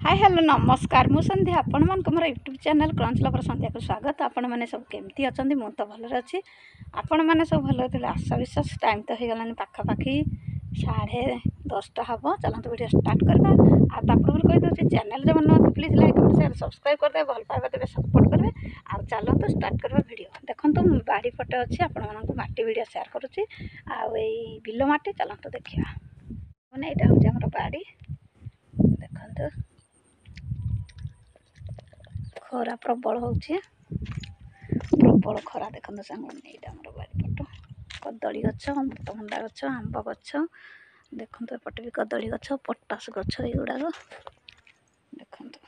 Hi hello नमस्कार मु संध्या आपण मन मोर यूट्यूब चैनल क्रंच लवर संध्या को स्वागत। आपण मैंने सब केमती अच्छा मु तो भल अच्छी आपण मैंने सब भल थे आशा विश्वास टाइम तो हो गलानी पाखापाखि 10:30 हम चलते वीडियो स्टार्ट करवा। आपूर्व कहीदे चैनल जो मन please like comment share subscribe करदे भल पाइबा देवे सपोर्ट करेंगे। आ चलते स्टार्ट करवा वीडियो देखो बाड़ी पटे अच्छी आपण माटी वीडियो शेयर करुच्ची आई बिल माटी चलते देखा मैंने यहाँ हूँ आम बाड़ी देखते खरा प्रबल हो प्रबल खरा देखते सामने यहाँ आम बाड़ीपट कदली गछ अमृतभंडा गछ आंब गछ देखते एपटे भी कदली गछ पटास गछ युड़ाक देखते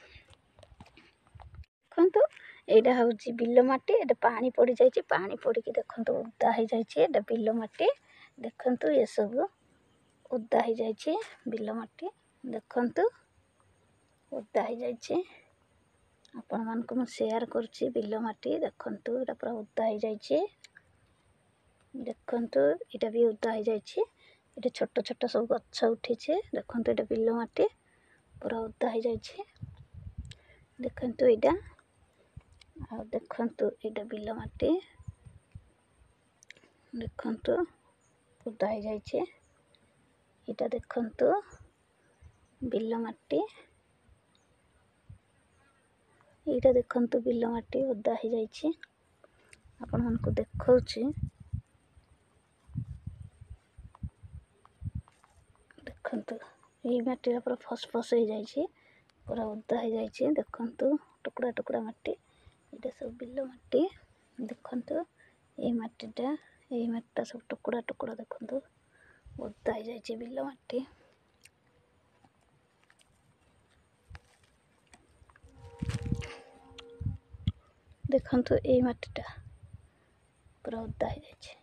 देखु यहाँ हूँ बिल माटी ये पानी पड़ जाए पानी पड़ी देखते उदा हो जाए बिल माटी देखु ये सब उदा हो जाए बिल माटी देखु उदा हो जाए आपण मानक मु शेयर करुच्ची बिल माटी देखु यहाँ पूरा उदा हो जाए देखु यहाँ भी उदा हो जाए ये छोट छोट सब गछ उठी देखु ये बिल माटी पूरा उदा हो जाए देखु यहाँ देखु ये बिल माटी देखु उदा हो जाए यहाँ देखु बिल माटी यहाँ देखु बिल माटी उदा हो जाए आपण मानक देखौछि देखु ये माटी पूरा फसफस हो जाए पूरा उदा हो जाए देखु टुकड़ा टुकड़ा माटी ये सब बिल माटी देखु ये माटीटा सब टुकड़ा टुकड़ा देखु उदा हो जाए बिल माटी देखु ये माटीटा पूरा उदा हो जाए